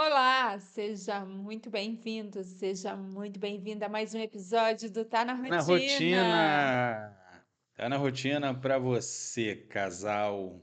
Olá, seja muito bem-vindo, seja muito bem-vinda a mais um episódio do Tá na Na Rotina. rotina. Tá na rotina para você, casal.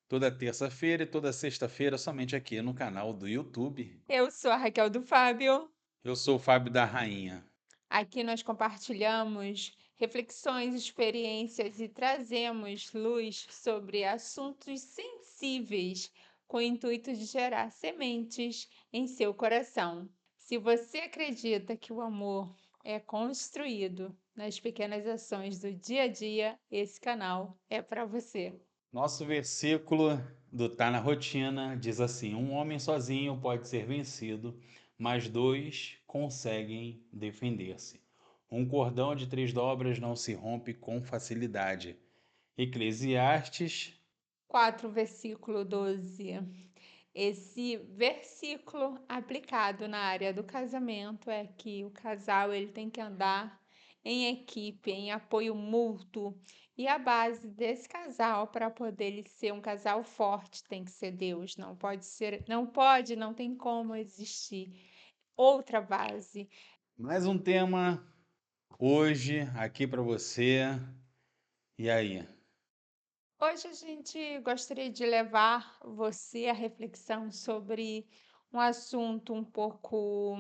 Toda terça-feira e toda sexta-feira, somente aqui no canal do YouTube. Eu sou a Raquel do Fábio. Eu sou o Fábio da Rainha. Aqui nós compartilhamos reflexões, experiências e trazemos luz sobre assuntos sensíveis, com o intuito de gerar sementes em seu coração. Se você acredita que o amor é construído nas pequenas ações do dia a dia, esse canal é para você. Nosso versículo do Tá na Rotina diz assim: um homem sozinho pode ser vencido, mas dois conseguem defender-se. Um cordão de três dobras não se rompe com facilidade. Eclesiastes. 4, versículo 12. Esse versículo aplicado na área do casamento é que o casal ele tem que andar em equipe, em apoio mútuo. E a base desse casal para poder ele ser um casal forte tem que ser Deus. Não pode ser, não tem como existir outra base. Mais um tema hoje aqui para você. E aí? Hoje a gente gostaria de levar você à reflexão sobre um assunto um pouco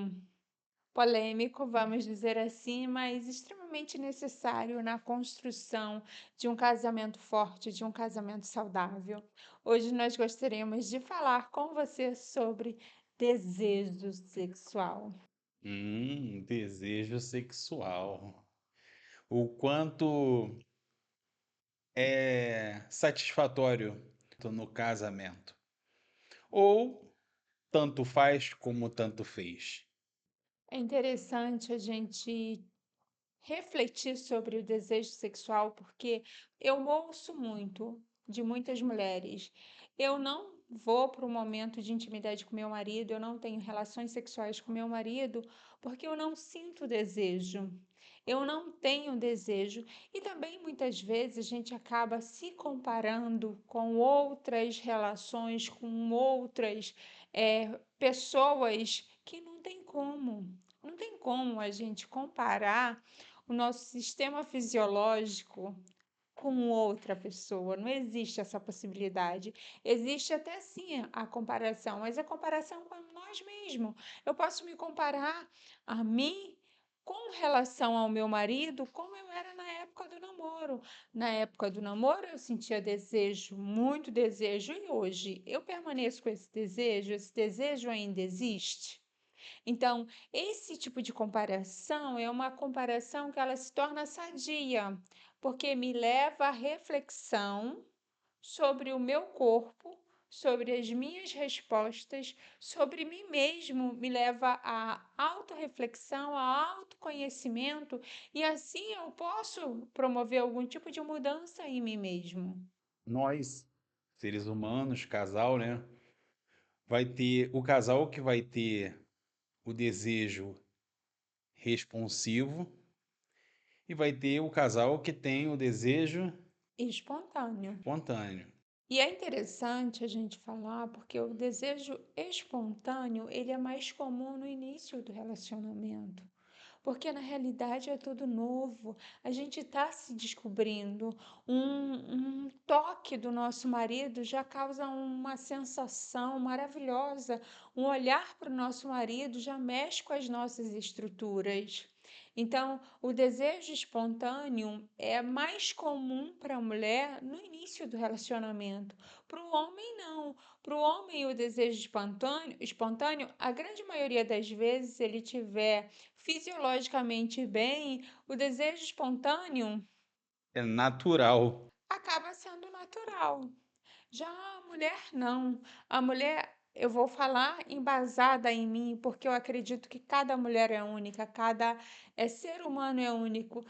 polêmico, vamos dizer assim, mas extremamente necessário na construção de um casamento forte, de um casamento saudável. Hoje nós gostaríamos de falar com você sobre desejo sexual. Desejo sexual. O quanto é satisfatório no casamento. Ou tanto faz como tanto fez. É interessante a gente refletir sobre o desejo sexual, porque eu ouço muito de muitas mulheres. Eu não vou para um momento de intimidade com meu marido, eu não tenho relações sexuais com meu marido, porque eu não sinto desejo. Eu não tenho desejo. E também muitas vezes a gente acaba se comparando com outras relações, com outras pessoas que não tem como. Não tem como a gente comparar o nosso sistema fisiológico com outra pessoa. Não existe essa possibilidade. Existe até sim a comparação, mas a comparação com nós mesmos. Eu posso me comparar a mim com relação ao meu marido, como eu era na época do namoro. Na época do namoro, eu sentia desejo, muito desejo, e hoje eu permaneço com esse desejo ainda existe. Então, esse tipo de comparação é uma comparação que ela se torna sadia, porque me leva à reflexão sobre o meu corpo, sobre as minhas respostas, sobre mim mesmo, me leva à autorreflexão, a autoconhecimento, e assim eu posso promover algum tipo de mudança em mim mesmo. Nós, seres humanos, casal, né? Vai ter o casal que vai ter o desejo responsivo e vai ter o casal que tem o desejo Espontâneo. espontâneo. E é interessante a gente falar porque o desejo espontâneo, ele é mais comum no início do relacionamento. Porque na realidade é tudo novo, a gente está se descobrindo. Um toque do nosso marido já causa uma sensação maravilhosa, um olhar para o nosso marido já mexe com as nossas estruturas. Então, o desejo espontâneo é mais comum para a mulher no início do relacionamento. Para o homem, não. Para o homem, o desejo espontâneo, a grande maioria das vezes, se ele tiver fisiologicamente bem, o desejo espontâneo É natural. acaba sendo natural. Já a mulher não. A mulher, eu vou falar embasada em mim, porque eu acredito que cada mulher é única, cada ser humano é único.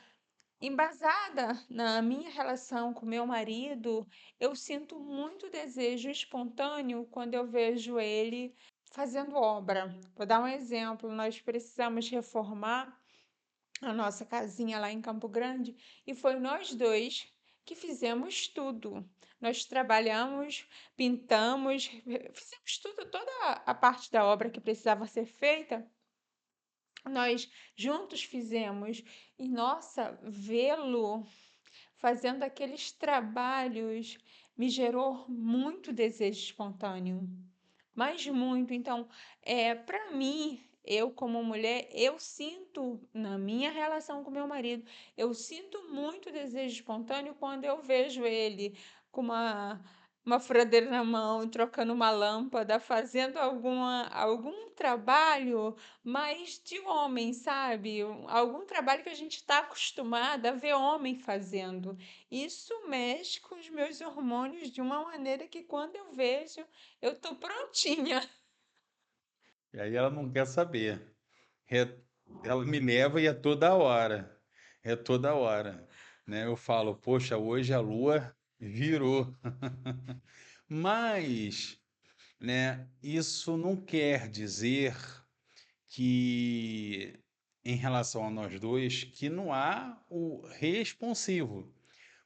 Embasada na minha relação com meu marido, eu sinto muito desejo espontâneo quando eu vejo ele fazendo obra. Vou dar um exemplo: nós precisamos reformar a nossa casinha lá em Campo Grande e foi nós dois que fizemos tudo. Nós trabalhamos, pintamos, fizemos tudo, toda a parte da obra que precisava ser feita, nós juntos fizemos. E nossa, vê-lo fazendo aqueles trabalhos me gerou muito desejo espontâneo, mas muito. Então, para mim, eu como mulher, eu sinto na minha relação com meu marido, eu sinto muito desejo espontâneo quando eu vejo ele com uma furadeira na mão, trocando uma lâmpada, fazendo algum trabalho mais de homem, sabe? Algum trabalho que a gente está acostumada a ver homem fazendo. Isso mexe com os meus hormônios de uma maneira que quando eu vejo, eu tô prontinha. E aí ela não quer saber. É- ela me leva e é toda hora. É toda hora, né? Eu falo, poxa, hoje a lua virou. Mas, né, isso não quer dizer que, em relação a nós dois, que não há o responsivo.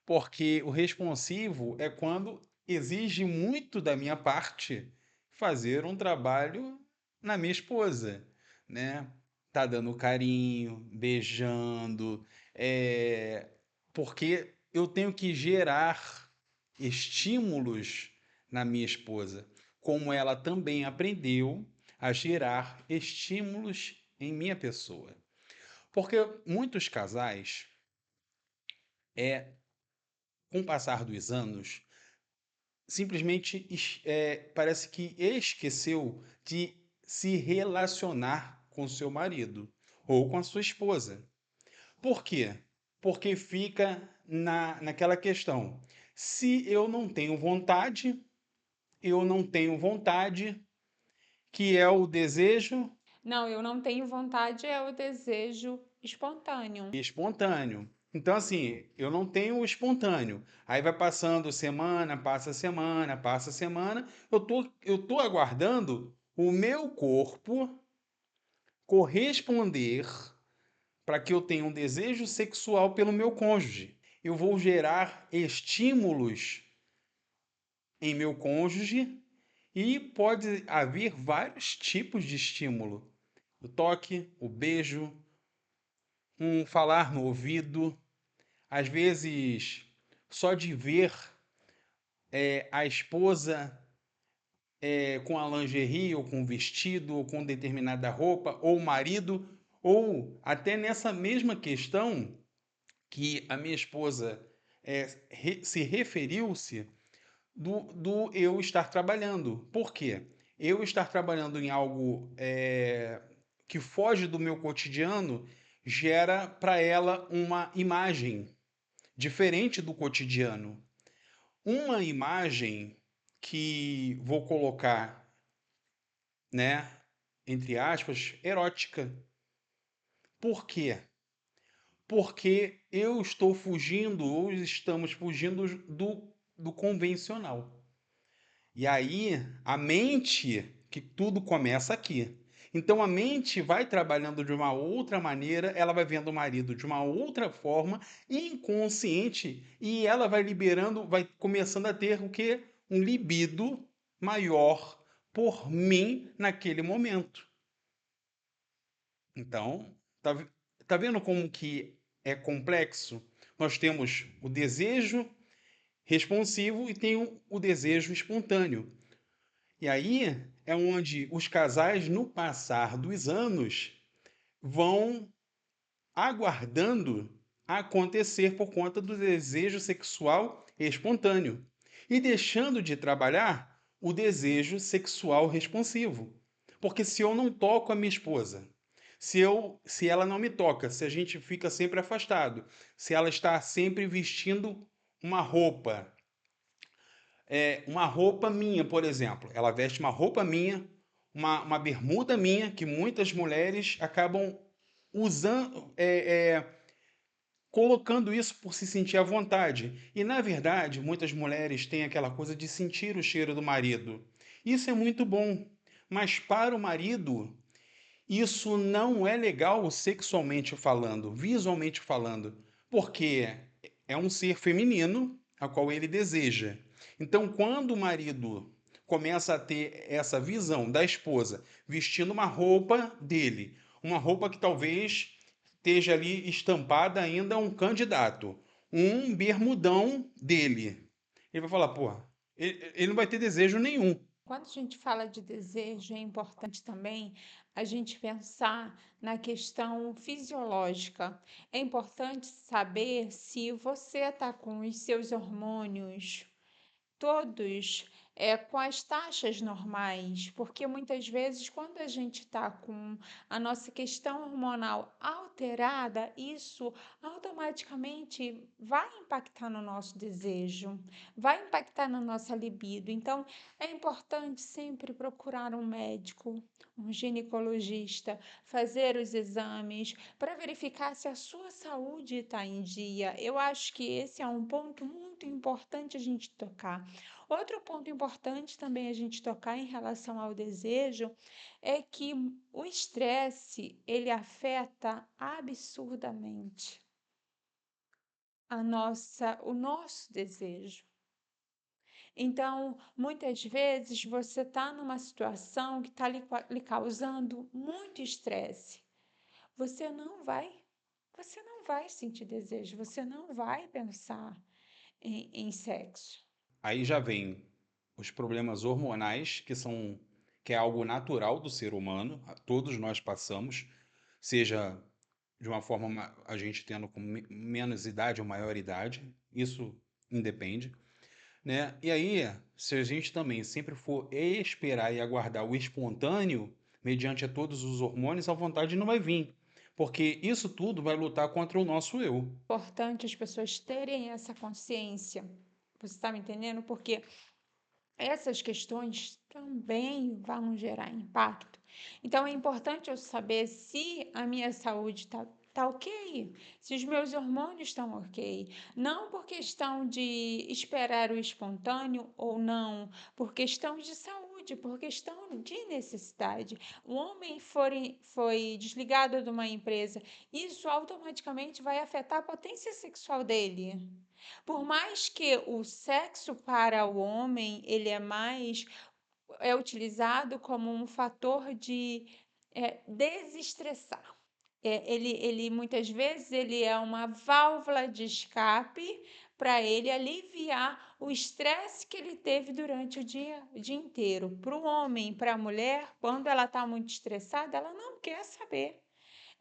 Porque o responsivo é quando exige muito da minha parte fazer um trabalho na minha esposa, né? Tá dando carinho, beijando, é... porque eu tenho que gerar estímulos na minha esposa, como ela também aprendeu a gerar estímulos em minha pessoa. Porque muitos casais, com o passar dos anos, simplesmente parece que esqueceu de se relacionar com seu marido ou com a sua esposa. Por quê? Porque fica naquela questão. Se eu não tenho vontade, eu não tenho vontade, que é o desejo Não, eu não tenho vontade, é o desejo espontâneo. espontâneo. Então, assim, eu não tenho o espontâneo. Aí vai passando semana, passa semana, passa semana. Eu tô aguardando o meu corpo corresponder para que eu tenha um desejo sexual pelo meu cônjuge. Eu vou gerar estímulos em meu cônjuge e pode haver vários tipos de estímulo. O toque, o beijo, um falar no ouvido, às vezes, só de ver a esposa com a lingerie, ou com vestido, ou com determinada roupa, ou o marido, ou até nessa mesma questão que a minha esposa se referiu-se do eu estar trabalhando. Por quê? Eu estar trabalhando em algo que foge do meu cotidiano gera para ela uma imagem diferente do cotidiano. Uma imagem que vou colocar, né, entre aspas, erótica. Por quê? Porque eu estou fugindo, ou estamos fugindo do convencional. E aí, a mente, que tudo começa aqui. Então a mente vai trabalhando de uma outra maneira, ela vai vendo o marido de uma outra forma, inconsciente, e ela vai liberando, vai começando a ter o quê? Um libido maior por mim naquele momento. Então, tá vendo como que é complexo? Nós temos o desejo responsivo e tem o desejo espontâneo. E aí é onde os casais, no passar dos anos, vão aguardando acontecer por conta do desejo sexual espontâneo e deixando de trabalhar o desejo sexual responsivo. Porque se eu não toco a minha esposa, se ela não me toca, se a gente fica sempre afastado, se ela está sempre vestindo uma roupa uma roupa minha, por exemplo. Ela veste uma roupa minha, uma bermuda minha, que muitas mulheres acabam usando, colocando isso por se sentir à vontade. E, na verdade, muitas mulheres têm aquela coisa de sentir o cheiro do marido. Isso é muito bom. Mas para o marido, isso não é legal sexualmente falando, visualmente falando. Porque é um ser feminino a qual ele deseja. Então, quando o marido começa a ter essa visão da esposa vestindo uma roupa dele, uma roupa que talvez esteja ali estampada ainda um candidato, um bermudão dele, ele vai falar, pô, ele não vai ter desejo nenhum. Quando a gente fala de desejo, é importante também a gente pensar na questão fisiológica. É importante saber se você está com os seus hormônios todos com as taxas normais, porque muitas vezes, quando a gente está com a nossa questão hormonal alterada, isso automaticamente vai impactar no nosso desejo, vai impactar na nossa libido. Então, é importante sempre procurar um médico, um ginecologista, fazer os exames para verificar se a sua saúde está em dia. Eu acho que esse é um ponto muito importante a gente tocar. Outro ponto importante também a gente tocar em relação ao desejo é que o estresse, ele afeta absurdamente o nosso desejo. Então, muitas vezes você está numa situação que está lhe causando muito estresse. Você não vai, você não vai sentir desejo, você não vai pensar em sexo. Aí já vem os problemas hormonais, que é algo natural do ser humano, todos nós passamos, seja de uma forma a gente tendo com menos idade ou maior idade, isso independe, né? E aí, se a gente também sempre for esperar e aguardar o espontâneo, mediante a todos os hormônios, a vontade não vai vir, porque isso tudo vai lutar contra o nosso eu. Importante as pessoas terem essa consciência. Você está me entendendo? Porque essas questões também vão gerar impacto. Então, é importante eu saber se a minha saúde tá ok, se os meus hormônios estão ok. Não por questão de esperar o espontâneo ou não, por questão de saúde, por questão de necessidade. O homem foi desligado de uma empresa, isso automaticamente vai afetar a potência sexual dele. Por mais que o sexo para o homem ele é utilizado como um fator de desestressar. Ele muitas vezes ele é uma válvula de escape para ele aliviar o estresse que ele teve durante o dia inteiro. Para o homem, para a mulher, quando ela está muito estressada, ela não quer saber.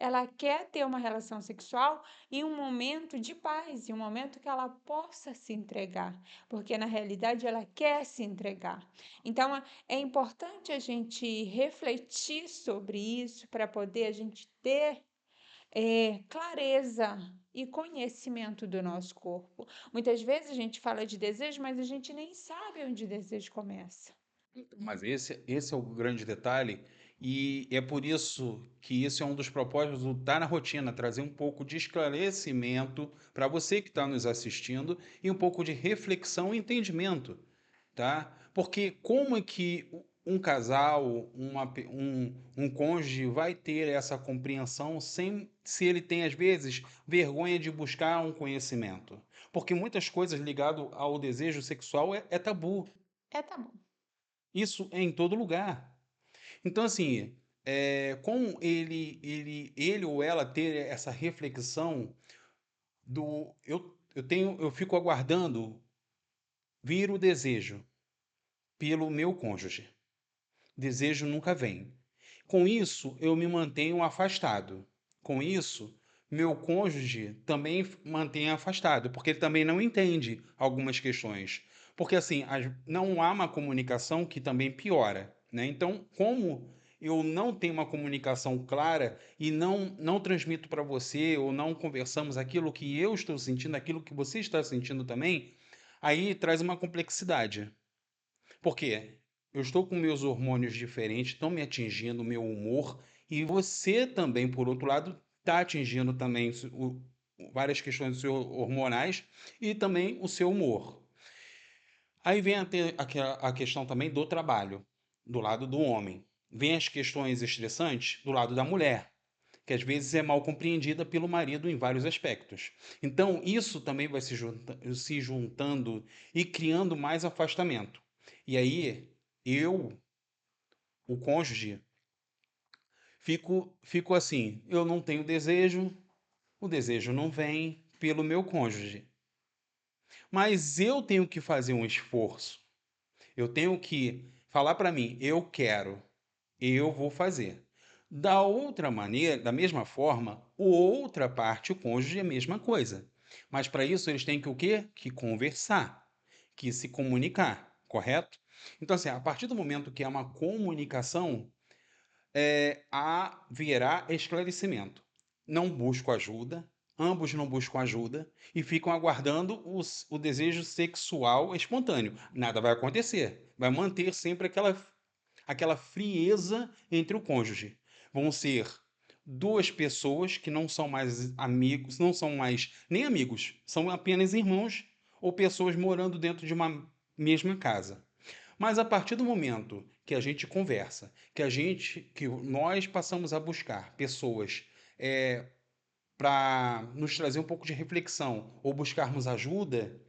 Ela quer ter uma relação sexual em um momento de paz, em um momento que ela possa se entregar, porque na realidade ela quer se entregar. Então é importante a gente refletir sobre isso para poder a gente ter clareza e conhecimento do nosso corpo. Muitas vezes a gente fala de desejo, mas a gente nem sabe onde o desejo começa. Mas esse é o grande detalhe, e é por isso que isso é um dos propósitos do Tá na Rotina, trazer um pouco de esclarecimento para você que está nos assistindo e um pouco de reflexão e entendimento, tá? Porque como é que um casal, um cônjuge vai ter essa compreensão se ele tem, às vezes, vergonha de buscar um conhecimento? Porque muitas coisas ligadas ao desejo sexual é tabu. Tá bom. Isso é em todo lugar. Então, assim, com ele ou ela ter essa reflexão eu fico aguardando vir o desejo pelo meu cônjuge. Desejo nunca vem. Com isso, eu me mantenho afastado. Com isso, meu cônjuge também mantém afastado, porque ele também não entende algumas questões. Porque assim, não há uma comunicação que também piora, né? Então, como eu não tenho uma comunicação clara e não transmito para você ou não conversamos aquilo que eu estou sentindo, aquilo que você está sentindo também, aí traz uma complexidade. Por quê? Eu estou com meus hormônios diferentes, estão me atingindo o meu humor, e você também, por outro lado, está atingindo também várias questões hormonais e também o seu humor. Aí vem a questão também do trabalho, do lado do homem. Vem as questões estressantes do lado da mulher, que às vezes é mal compreendida pelo marido em vários aspectos. Então, isso também vai se juntando e criando mais afastamento. E aí, eu, o cônjuge, fico assim: eu não tenho desejo, o desejo não vem pelo meu cônjuge. Mas eu tenho que fazer um esforço. Eu tenho que falar para mim: eu quero, eu vou fazer. Da outra maneira, da mesma forma, outra parte, o cônjuge, é a mesma coisa. Mas para isso eles têm que o quê? Que conversar, que se comunicar, correto? Então, assim, a partir do momento que há uma comunicação, haverá esclarecimento. Não busco ajuda, ambos não buscam ajuda e ficam aguardando o desejo sexual espontâneo. Nada vai acontecer. Vai manter sempre aquela frieza entre o cônjuge. Vão ser duas pessoas que não são mais amigos, não são mais nem amigos, são apenas irmãos ou pessoas morando dentro de uma mesma casa. Mas a partir do momento que a gente conversa, que nós passamos a buscar pessoas para nos trazer um pouco de reflexão ou buscarmos ajuda,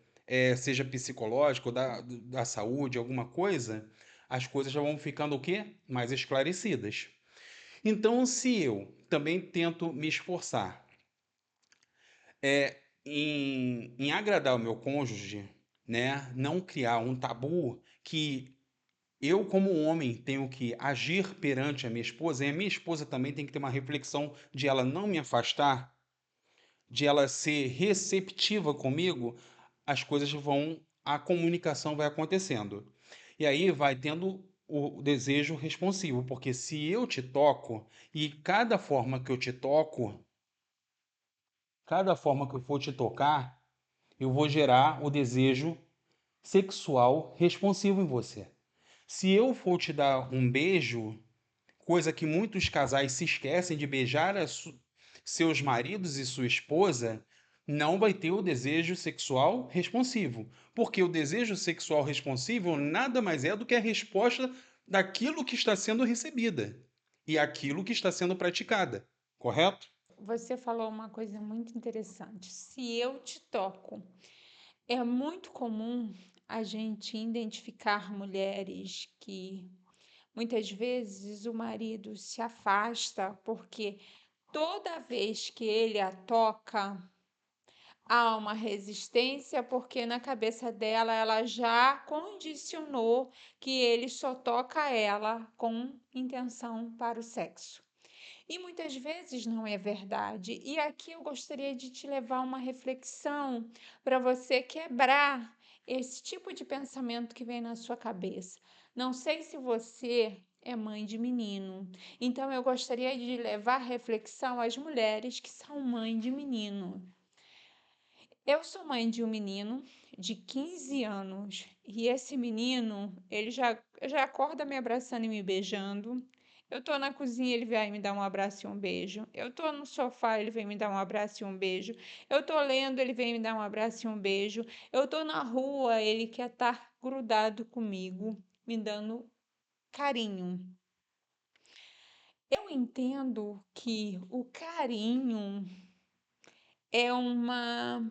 seja psicológica ou da saúde, alguma coisa, as coisas já vão ficando o quê? Mais esclarecidas. Então, se eu também tento me esforçar em agradar o meu cônjuge, né? Não criar um tabu que eu, como homem, tenho que agir perante a minha esposa, e a minha esposa também tem que ter uma reflexão de ela não me afastar, de ela ser receptiva comigo, a comunicação vai acontecendo. E aí vai tendo o desejo responsivo, porque se eu te toco, e cada forma que eu for te tocar, eu vou gerar o desejo sexual responsivo em você. Se eu for te dar um beijo, coisa que muitos casais se esquecem de beijar seus maridos e sua esposa, não vai ter o desejo sexual responsivo. Porque o desejo sexual responsivo nada mais é do que a resposta daquilo que está sendo recebida e aquilo que está sendo praticada, correto? Você falou uma coisa muito interessante. Se eu te toco, é muito comum a gente identificar mulheres que muitas vezes o marido se afasta porque toda vez que ele a toca, há uma resistência, porque na cabeça dela ela já condicionou que ele só toca ela com intenção para o sexo. E muitas vezes não é verdade. E aqui eu gostaria de te levar a uma reflexão para você quebrar esse tipo de pensamento que vem na sua cabeça. Não sei se você é mãe de menino, então eu gostaria de levar a reflexão às mulheres que são mãe de menino. Eu sou mãe de um menino de 15 anos e esse menino, ele já acorda me abraçando e me beijando. Eu tô na cozinha, ele vai me dar um abraço e um beijo. Eu tô no sofá, ele vem me dar um abraço e um beijo. Eu tô lendo, ele vem me dar um abraço e um beijo. Eu tô na rua, ele quer estar grudado comigo, me dando carinho. Eu entendo que o carinho é uma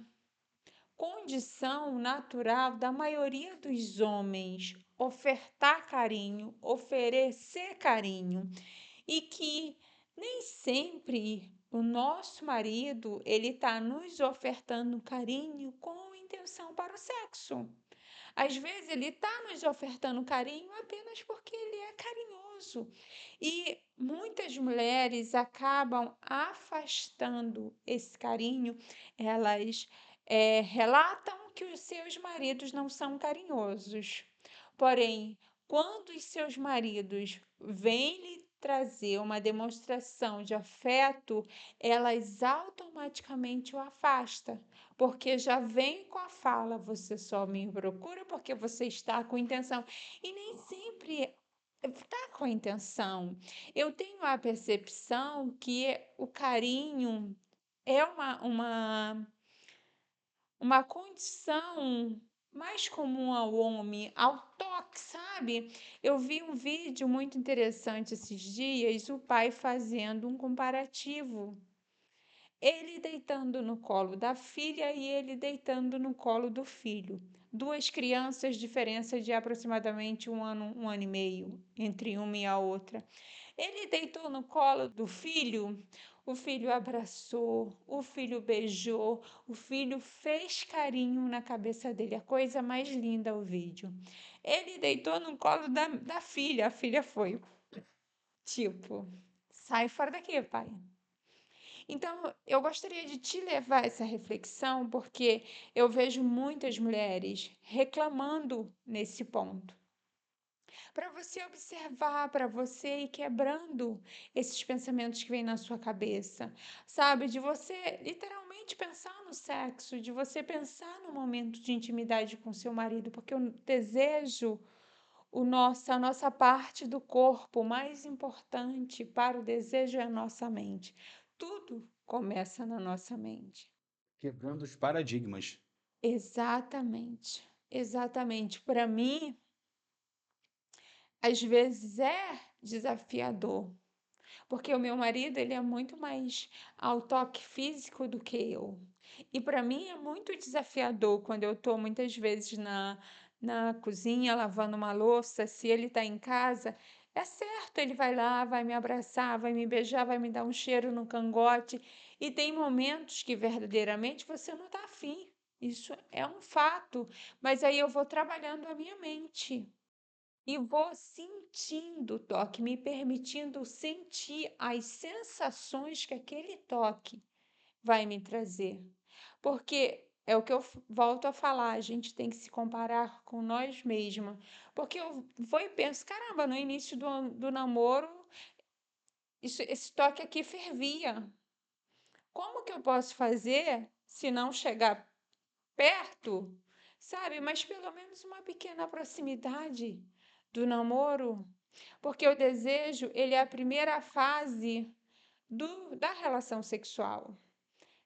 condição natural da maioria dos homens ofertar carinho, oferecer carinho, e que nem sempre o nosso marido ele está nos ofertando carinho com intenção para o sexo. Às vezes ele está nos ofertando carinho apenas porque ele é carinhoso. E muitas mulheres acabam afastando esse carinho, elas relatam que os seus maridos não são carinhosos. Porém, quando os seus maridos vêm lhe trazer uma demonstração de afeto, elas automaticamente o afastam, porque já vem com a fala: você só me procura porque você está com intenção. E nem sempre está com intenção. Eu tenho a percepção que o carinho é uma condição mais comum ao homem, ao toque, sabe? Eu vi um vídeo muito interessante esses dias, o pai fazendo um comparativo. Ele deitando no colo da filha e ele deitando no colo do filho. Duas crianças, diferença de aproximadamente um ano e meio entre uma e a outra. Ele deitou no colo do filho, o filho abraçou, o filho beijou, o filho fez carinho na cabeça dele. A coisa mais linda o vídeo. Ele deitou no colo da filha, a filha foi tipo, sai fora daqui, pai. Então, eu gostaria de te levar a essa reflexão, porque eu vejo muitas mulheres reclamando nesse ponto. Para você observar, para você ir quebrando esses pensamentos que vêm na sua cabeça, sabe? De você literalmente pensar no sexo, de você pensar no momento de intimidade com seu marido, porque o desejo, a nossa parte do corpo mais importante para o desejo é a nossa mente. Tudo começa na nossa mente. Quebrando os paradigmas. Exatamente, exatamente. Para mim, às vezes é desafiador, porque o meu marido, ele é muito mais ao toque físico do que eu. E para mim é muito desafiador quando eu estou muitas vezes na cozinha lavando uma louça, se ele está em casa, é certo, ele vai lá, vai me abraçar, vai me beijar, vai me dar um cheiro no cangote. E tem momentos que verdadeiramente você não está afim. Isso é um fato. Mas aí eu vou trabalhando a minha mente. E vou sentindo o toque, me permitindo sentir as sensações que aquele toque vai me trazer. Porque é o que eu volto a falar, a gente tem que se comparar com nós mesmas. Porque eu vou e penso, caramba, no início do namoro, esse toque aqui fervia. Como que eu posso fazer se não chegar perto, sabe? Mas pelo menos uma pequena proximidade do namoro, porque o desejo, ele é a primeira fase da relação sexual.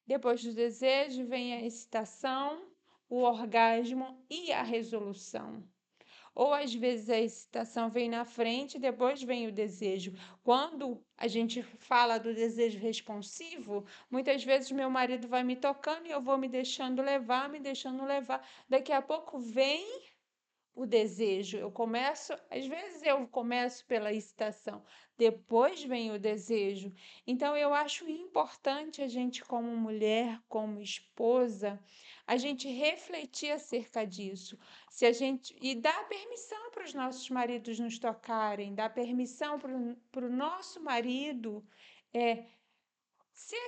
Depois do desejo vem a excitação, o orgasmo e a resolução. Ou às vezes a excitação vem na frente, depois vem o desejo. Quando a gente fala do desejo responsivo, muitas vezes meu marido vai me tocando e eu vou me deixando levar, me deixando levar. Daqui a pouco vem o desejo. Às vezes eu começo pela excitação, depois vem o desejo. Então eu acho importante a gente, como mulher, como esposa, a gente refletir acerca disso. Se a gente e dar permissão para os nossos maridos nos tocarem, dar permissão para o nosso marido ser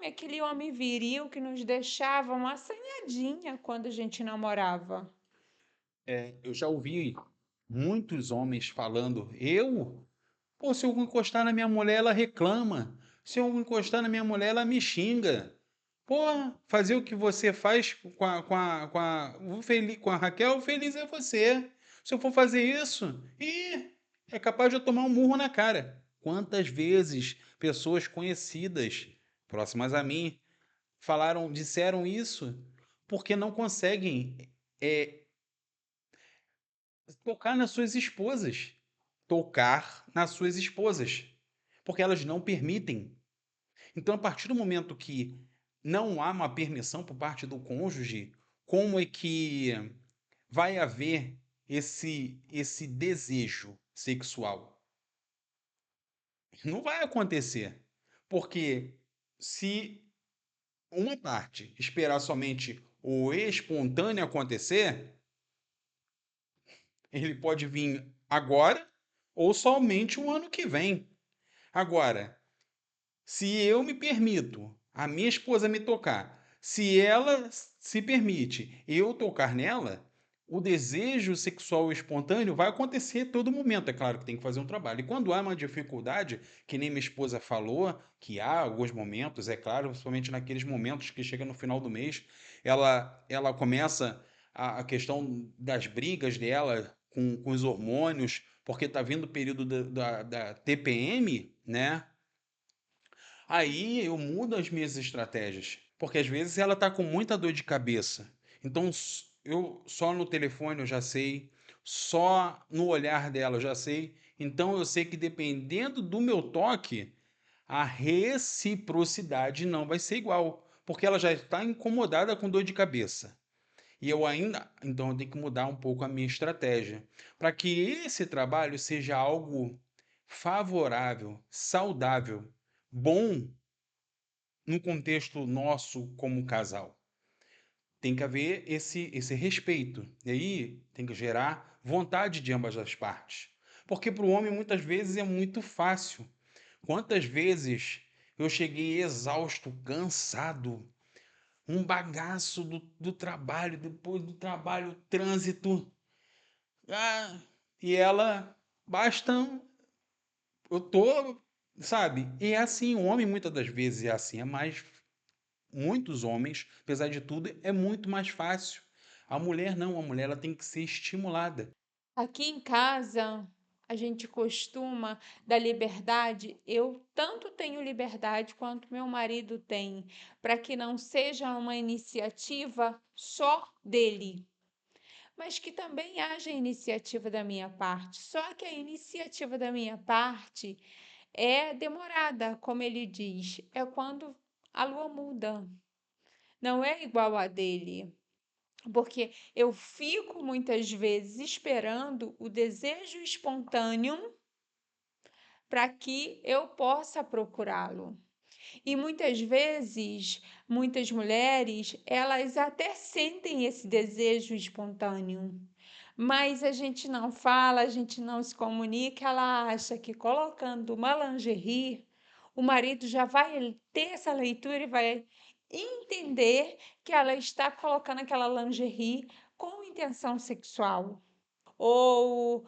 aquele homem viril que nos deixava uma assanhadinha quando a gente namorava. Eu já ouvi muitos homens falando, pô, se eu encostar na minha mulher, ela reclama. Se eu encostar na minha mulher, ela me xinga. Pô, fazer o que você faz com a Raquel, feliz é você. Se eu for fazer isso, é capaz de eu tomar um murro na cara. Quantas vezes pessoas conhecidas, próximas a mim, disseram isso porque não conseguem é, tocar nas suas esposas. Tocar nas suas esposas. Porque elas não permitem. Então, a partir do momento que não há uma permissão por parte do cônjuge, como é que vai haver esse desejo sexual? Não vai acontecer. Porque se uma parte esperar somente o espontâneo acontecer, ele pode vir agora ou somente o ano que vem. Agora, se eu me permito a minha esposa me tocar, se ela se permite eu tocar nela, o desejo sexual espontâneo vai acontecer a todo momento. É claro que tem que fazer um trabalho. E quando há uma dificuldade, que nem minha esposa falou, que há alguns momentos, é claro, principalmente naqueles momentos que chega no final do mês, ela começa a questão das brigas dela com os hormônios, porque está vindo o período da TPM, né? Aí eu mudo as minhas estratégias, porque às vezes ela está com muita dor de cabeça. Então, eu só no telefone eu já sei, só no olhar dela eu já sei. Então eu sei que dependendo do meu toque, a reciprocidade não vai ser igual, porque ela já está incomodada com dor de cabeça. E eu ainda, então eu tenho que mudar um pouco a minha estratégia, para que esse trabalho seja algo favorável, saudável, bom no contexto nosso como casal. Tem que haver esse respeito. E aí tem que gerar vontade de ambas as partes. Porque para o homem muitas vezes é muito fácil. Quantas vezes eu cheguei exausto, cansado, um bagaço do trabalho, depois do trabalho, trânsito. Ah, e ela, basta, eu tô, sabe? E é assim, o homem muitas das vezes é assim, é mais, muitos homens, apesar de tudo, é muito mais fácil. A mulher não, a mulher ela tem que ser estimulada. Aqui em casa, a gente costuma dar liberdade. Eu tanto tenho liberdade quanto meu marido tem, para que não seja uma iniciativa só dele, mas que também haja iniciativa da minha parte. Só que a iniciativa da minha parte é demorada, como ele diz, é quando a lua muda. Não é igual a dele. Porque eu fico muitas vezes esperando o desejo espontâneo para que eu possa procurá-lo. E muitas vezes, muitas mulheres, elas até sentem esse desejo espontâneo, mas a gente não fala, a gente não se comunica, ela acha que colocando uma lingerie, o marido já vai ter essa leitura e vai entender que ela está colocando aquela lingerie com intenção sexual. Ou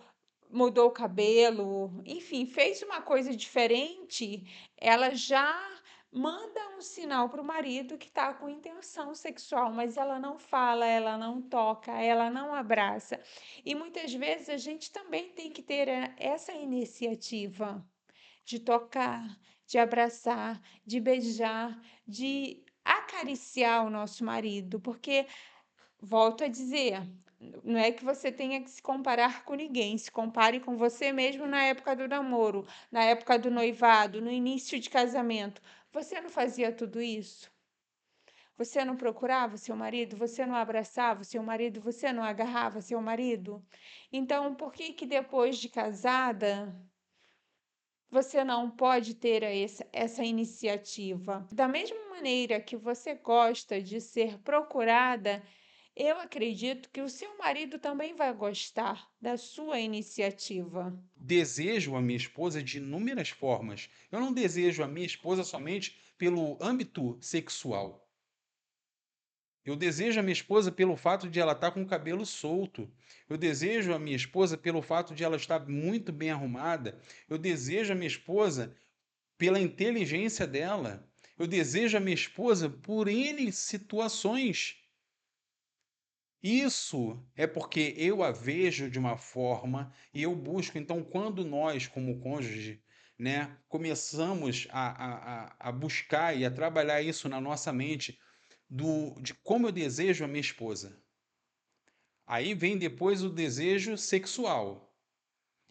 mudou o cabelo, enfim, fez uma coisa diferente, ela já manda um sinal para o marido que está com intenção sexual, mas ela não fala, ela não toca, ela não abraça. E muitas vezes a gente também tem que ter essa iniciativa de tocar, de abraçar, de beijar, de acariciar o nosso marido, porque volto a dizer, não é que você tenha que se comparar com ninguém, se compare com você mesmo na época do namoro, na época do noivado, no início de casamento. Você não fazia tudo isso? Você não procurava seu marido? Você não abraçava seu marido? Você não agarrava seu marido? Então, por que que depois de casada você não pode ter essa iniciativa? Da mesma maneira que você gosta de ser procurada, eu acredito que o seu marido também vai gostar da sua iniciativa. Desejo a minha esposa de inúmeras formas. Eu não desejo a minha esposa somente pelo âmbito sexual. Eu desejo a minha esposa pelo fato de ela estar com o cabelo solto. Eu desejo a minha esposa pelo fato de ela estar muito bem arrumada. Eu desejo a minha esposa pela inteligência dela. Eu desejo a minha esposa por N situações. Isso é porque eu a vejo de uma forma e eu busco. Então, quando nós, como cônjuge, né, começamos a buscar e a trabalhar isso na nossa mente, de como eu desejo a minha esposa. Aí vem depois o desejo sexual.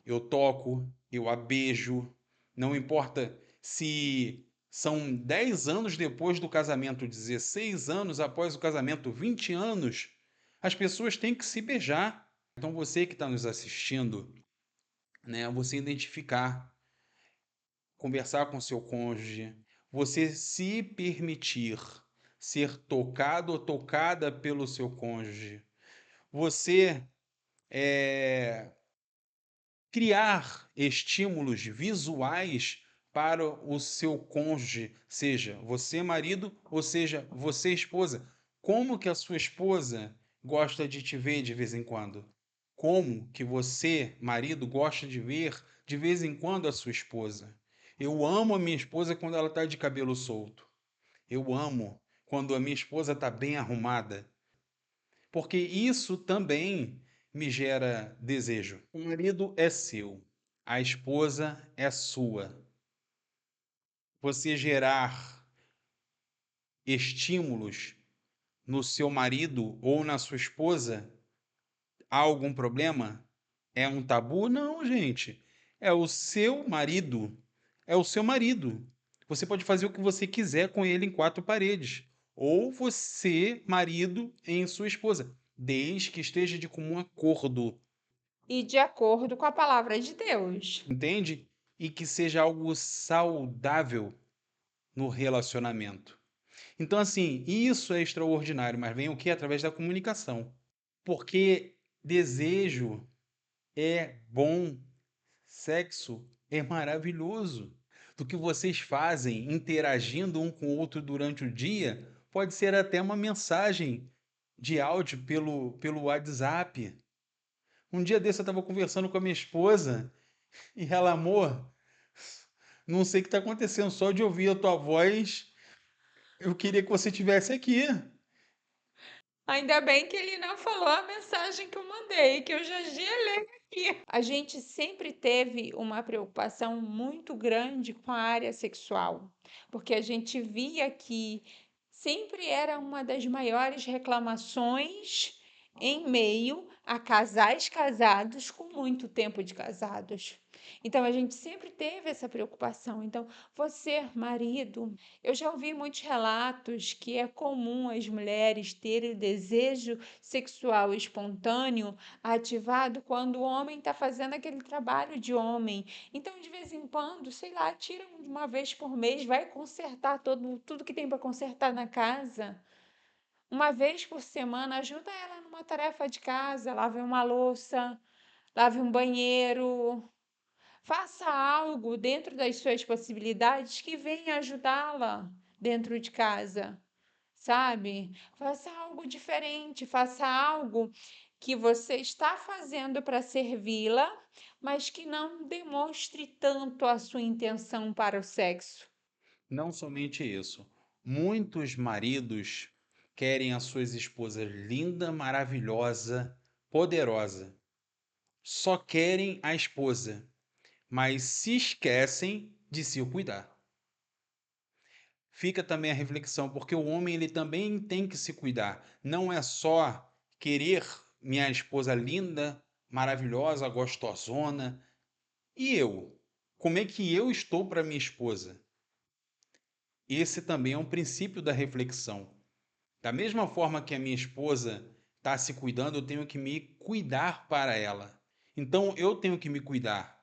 Eu toco, eu a beijo, não importa se são 10 anos depois do casamento, 16 anos após o casamento, 20 anos, as pessoas têm que se beijar. Então você que está nos assistindo, né, você identificar, conversar com seu cônjuge, você se permitir ser tocado ou tocada pelo seu cônjuge, você criar estímulos visuais para o seu cônjuge, seja você marido ou seja você esposa. Como que a sua esposa gosta de te ver de vez em quando? Como que você, marido, gosta de ver de vez em quando a sua esposa? Eu amo a minha esposa quando ela está de cabelo solto. Eu amo quando a minha esposa está bem arrumada, porque isso também me gera desejo. O marido é seu, a esposa é sua. Você gerar estímulos no seu marido ou na sua esposa, há algum problema? É um tabu? Não, gente. É o seu marido. É o seu marido. Você pode fazer o que você quiser com ele em quatro paredes. Ou você, marido, em sua esposa, desde que esteja de comum acordo, E de acordo com a palavra de Deus. entende? E que seja algo saudável no relacionamento. Então, assim, isso é extraordinário, mas vem o que? Através da comunicação. Porque desejo é bom, sexo é maravilhoso. Do que vocês fazem interagindo um com o outro durante o dia, pode ser até uma mensagem de áudio pelo WhatsApp. Um dia desse eu estava conversando com a minha esposa e ela, amor, não sei o que está acontecendo, só de ouvir a tua voz, eu queria que você estivesse aqui. Ainda bem que ele não falou a mensagem que eu mandei, que eu já gelei aqui. A gente sempre teve uma preocupação muito grande com a área sexual, porque a gente via que sempre era uma das maiores reclamações em meio a casais casados com muito tempo de casados. Então a gente sempre teve essa preocupação. Então, você, marido, eu já ouvi muitos relatos que é comum as mulheres terem desejo sexual espontâneo ativado quando o homem está fazendo aquele trabalho de homem. Então, de vez em quando, sei lá, tira uma vez por mês, vai consertar tudo que tem para consertar na casa. Uma vez por semana, ajuda ela numa tarefa de casa, lave uma louça, lave um banheiro, faça algo dentro das suas possibilidades que venha ajudá-la dentro de casa, sabe? Faça algo diferente, faça algo que você está fazendo para servi-la, mas que não demonstre tanto a sua intenção para o sexo. Não somente isso, muitos maridos querem as suas esposas linda, maravilhosa, poderosa. Só querem a esposa, mas se esquecem de se cuidar. Fica também a reflexão, porque o homem ele também tem que se cuidar. Não é só querer minha esposa linda, maravilhosa, gostosona. E eu? Como é que eu estou para minha esposa? Esse também é um princípio da reflexão. Da mesma forma que a minha esposa está se cuidando, eu tenho que me cuidar para ela. Então eu tenho que me cuidar.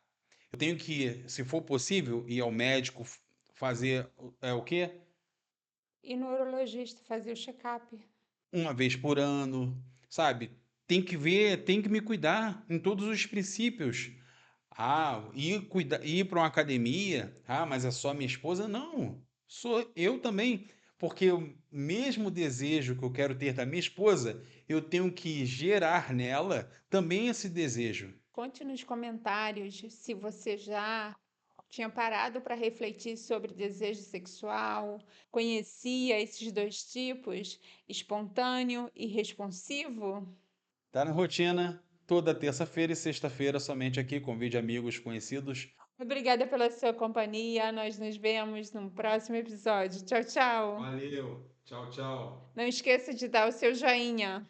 Eu tenho que, se for possível, ir ao médico, fazer o quê? E no urologista fazer o check-up. Uma vez por ano, sabe? Tem que ver, tem que me cuidar em todos os princípios. Ah, ir para uma academia, ah, mas é só minha esposa? Não, sou eu também, porque o mesmo desejo que eu quero ter da minha esposa, eu tenho que gerar nela também esse desejo. Conte nos comentários se você já tinha parado para refletir sobre desejo sexual, conhecia esses dois tipos, espontâneo e responsivo. Tá na rotina, toda terça-feira e sexta-feira, somente aqui, convide amigos conhecidos. Obrigada pela sua companhia. Nós nos vemos no próximo episódio. Tchau, tchau. Valeu, tchau, tchau. Não esqueça de dar o seu joinha.